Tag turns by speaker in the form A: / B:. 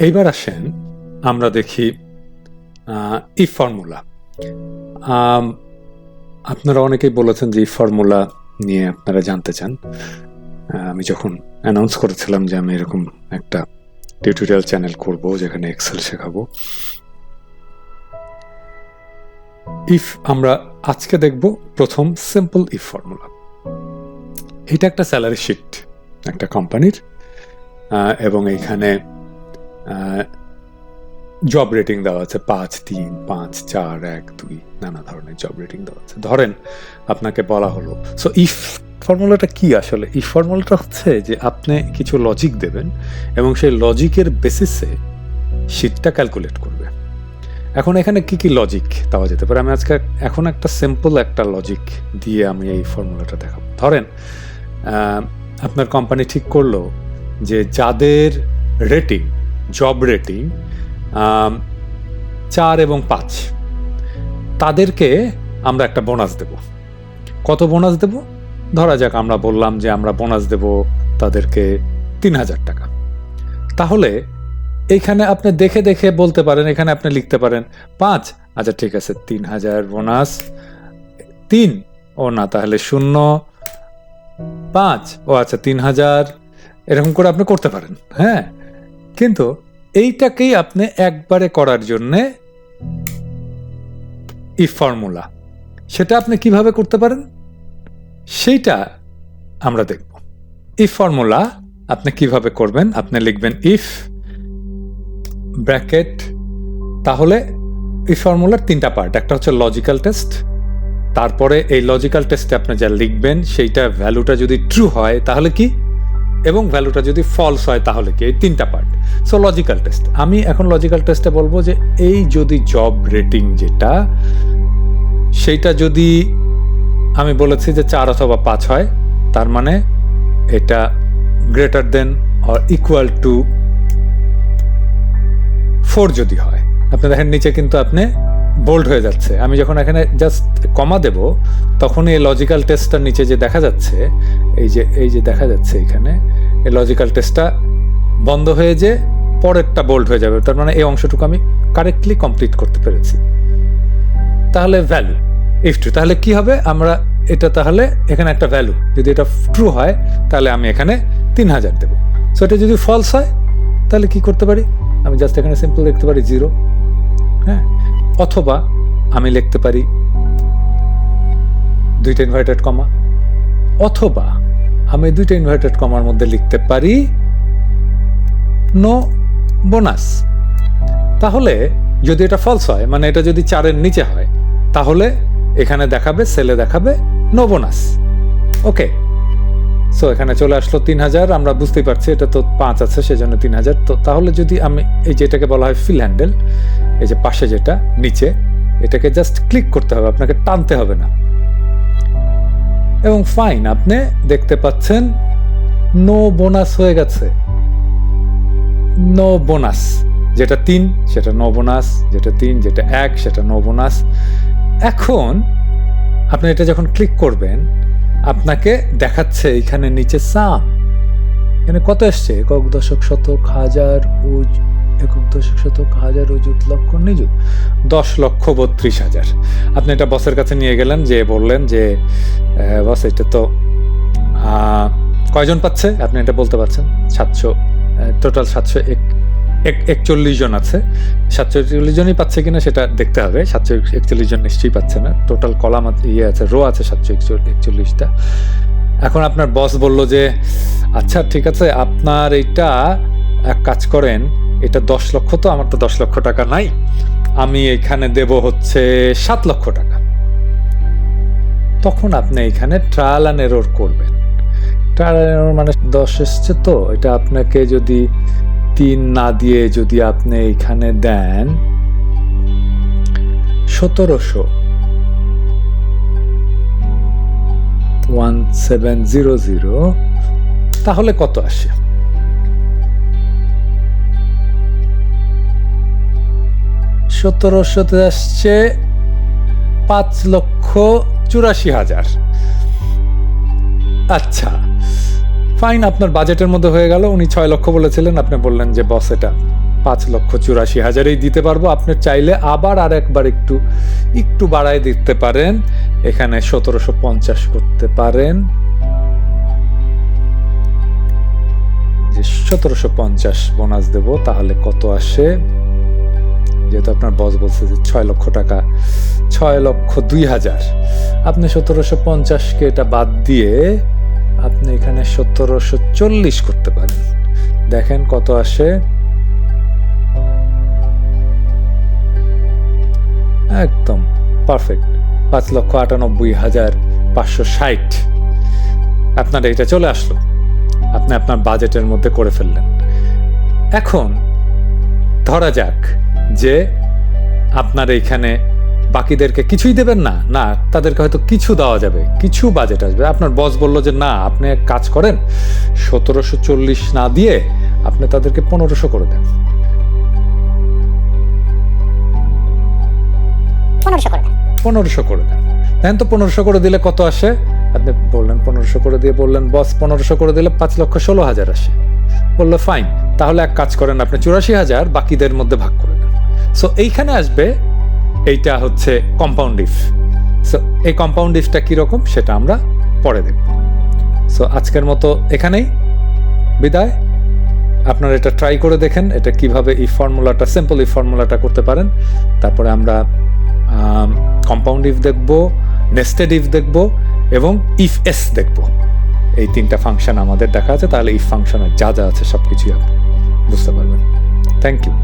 A: এইবার আসেন আমরা দেখি ইফ ফর্মুলা। আপনারা অনেকেই বলেছেন যে ইফ ফর্মুলা নিয়ে আপনারা জানতে চান। আমি যখন অ্যানাউন্স করেছিলাম যে আমি এরকম একটা টিউটোরিয়াল চ্যানেল করব যেখানে এক্সেল শেখাবো, ইফ আমরা আজকে দেখব প্রথম সিম্পল ইফ ফর্মুলা। এটা একটা স্যালারি শিট একটা কোম্পানির, এবং এইখানে জব রেটিং দেওয়া আছে 5, 3, 5, 4, 1, 2 নানা ধরনের জব রেটিং দেওয়া আছে। ধরেন আপনাকে বলা হলো, সো ইফ ফর্মুলাটা কি আসলে? ইফ ফর্মুলাটা হচ্ছে যে আপনি কিছু লজিক দেবেন এবং সেই লজিকের বেসিসে শিটটা ক্যালকুলেট করবে। এখন এখানে কি কি লজিক দেওয়া যেতে পারে? আমি আজকে এখন একটা সিম্পল একটা লজিক দিয়ে আমি এই ফর্মুলাটা দেখাবো। ধরেন আপনার কোম্পানি ঠিক করলো যে যাদের রেটিং, জব রেটিং 4 এবং 5, তাদেরকে আমরা একটা বোনাস দেব। কত বোনাস দেব? ধরা যাক আমরা বললাম যে আমরা বোনাস দেব তাদেরকে 3000 টাকা। তাহলে এইখানে আপনি দেখে দেখে বলতে পারেন, এখানে আপনি লিখতে পারেন 5, আচ্ছা ঠিক আছে 3000 বোনাস, 3 ও না তাহলে 0, 5 ও আচ্ছা 3000, এরকম করে আপনি করতে পারেন। হ্যাঁ, কিন্তু এইটাকেই আপনি একবারে করার জন্যে ইফ ফর্মুলা, সেটা আপনি কিভাবে করতে পারেন সেইটা আমরা দেখব। ইফ ফর্মুলা আপনি কিভাবে করবেন? আপনি লিখবেন ইফ ব্র্যাকেট, তাহলে ইফ ফর্মুলার 3টা পার্ট। একটা হচ্ছে লজিক্যাল টেস্ট, তারপরে এই লজিক্যাল টেস্টে আপনি যা লিখবেন সেইটা ভ্যালুটা যদি ট্রু হয় তাহলে কি, এবং ভ্যালুটা যদি ফলস হয় তাহলে কি, এই 3টা পার্ট। সো লজিক্যাল টেস্ট, আমি এখন লজিক্যাল টেস্টে বলবো যে এই যদি জব রেটিং যেটা, সেইটা যদি আমি বলেছি যে 4 অথবা 5 হয়, তার মানে এটা greater than or equal to 4 যদি হয়। আপনি দেখেন নিচে কিন্তু আপনি বোল্ড হয়ে যাচ্ছে। আমি যখন এখানে জাস্ট কমা দেব তখনই এই লজিক্যাল টেস্টটার নিচে যে দেখা যাচ্ছে, এই যে দেখা যাচ্ছে এখানে, এই লজিক্যাল টেস্টটা বন্ধ হয়ে যে পরেরটা বোল্ড হয়ে যাবে। তার মানে এই অংশটুকু আমি কারেক্টলি কমপ্লিট করতে পেরেছি। তাহলে ভ্যালু ইফ ট্রু, তাহলে কি হবে? আমরা এটা তাহলে এখানে একটা ভ্যালু, যদি এটা ট্রু হয় তাহলে আমি এখানে 3000 দেব। সো এটা যদি ফলস হয় তাহলে কি করতে পারি? আমি জাস্ট এখানে সিম্পল লিখতে পারি 0। হ্যাঁ, অথবা আমি লিখতে পারি 2টা ইনভার্টেড কমা, অথবা আমি 2টা ইনভার্টেড কমার মধ্যে লিখতে পারি নো বোনাস। তাহলে যদি এটা ফলস হয়, মানে এটা যদি 4-এর নিচে হয়, তাহলে এখানে দেখাবে, সেলে দেখাবে নো বোনাস। ওকে, সো এখানে চলে আসলো 3000। আমরা বুঝতেই পারছি এটা তো 5 আছে, সেজন্য 3000। তো তাহলে যদি আমি এই যেটাকে বলা হয় ফিল হ্যান্ডেল, এই যে পাশে যেটা নিচে, এটাকে জাস্ট ক্লিক করতে হবে, আপনাকে টানতে হবে না। এবং ফাইন, আপনি দেখতে পাচ্ছেন নো বোনাস হয়ে গেছে। নো বোনাস, যেটা 3 সেটা নো বোনাস, যেটা 3, যেটা 1 সেটা নো বোনাস। এখন আপনি এটা যখন ক্লিক করবেন আপনাকে দেখাচ্ছে এখানে নিচে সাম, এখানে কত এসছে? একক দশক শতক হাজার একক দশক শতক হাজার অযুত লক্ষ নিযুত 10,32,000। আপনি এটা বসের কাছে নিয়ে গেলেন, যে বললেন যে বস এটা তো কয়জন পাচ্ছে? আপনি এটা বলতে পারছেন 700, টোটাল 741 জন আছে। 741 জনই পাচ্ছে কিনা সেটা দেখতে হবে। 741 জন নিশ্চয়ই পাচ্ছে না। টোটাল কলাম আছে, রো আছে 741টা। এখন আপনার বস বলল যে আচ্ছা ঠিক আছে, আপনার এইটা এক কাজ করেন, এটা 10 লক্ষ, তো আমার তো 10 লক্ষ টাকা নাই, আমি এখানে দেব হচ্ছে 7 লক্ষ টাকা। তখন আপনি এখানে ট্রায়াল অ্যান্ড এরর করবেন। ট্রায়াল অ্যান্ড এরর মানে 10 এসছে, তো এটা আপনাকে যদি 3 না দিয়ে যদি আপনি এখানে দেন 1700 তাহলে কত আসে? 1700 আসছে 5,84,000। আচ্ছা ফাইন, আপনার বাজেটের মধ্যে হয়ে গেল। উনি 6 লক্ষ বলেছিলেন, আপনি বললেন যে বস এটা 5,84,000 দিতে পারবো। আপনি চাইলে আবার আর একবার একটু বাড়ায় দিতে পারেন, এখানে 1750 করতে পারেন, যে 1750 বোনাস দেব, তাহলে কত আসে? যেহেতু আপনার বস বলছে যে 6 লক্ষ টাকা, 6,02,000, আপনি 1750-কে এটা বাদ দিয়ে আপনি এখানে 1740 করতে পারেন। দেখেন কত আসে। একদম পারফেক্ট, 5,98,560 আপনার এটা চলে আসলো, আপনি আপনার বাজেটের মধ্যে করে ফেললেন। এখন ধরা যাক যে আপনার এইখানে বাকিদেরকে কিছুই দেবেন না, না তাদেরকে হয়তো কিছু দেওয়া যাবে, কিছু বাজেট আসবে। আপনার বস বলল যে না, আপনি এক কাজ করেন, 1740 না দিয়ে আপনি তাদেরকে 1500 করে দেন। 1500 করে দেন। দেখেন তো 1500 করে দিলে কত আসে? আপনি বললেন 1500 করে দিয়ে, বললেন বস 1500 করে দিলে 5,16,000 আসে। বললো ফাইন, তাহলে এক কাজ করেন, আপনি 84,000 বাকিদের মধ্যে ভাগ করে দেন। সো এইখানে আসবে, এইটা হচ্ছে কম্পাউন্ড ইফ। সো এই কম্পাউন্ড ইফটা কিরকম সেটা আমরা পরে দেখব। সো আজকের মতো এখানেই বিদায়। আপনারা এটা ট্রাই করে দেখেন, এটা কিভাবে এই ফর্মুলাটা, সিম্পল এই ফর্মুলাটা করতে পারেন। তারপরে আমরা কম্পাউন্ড ইফ দেখব, নেস্টেড ইফ দেখব এবং ইফ এস দেখব। এই 3টা ফাংশন আমাদের দেখা আছে, তাহলে ইফ ফাংশনের যা যা আছে সবকিছুই আপনি বুঝতে পারবেন। Thank you.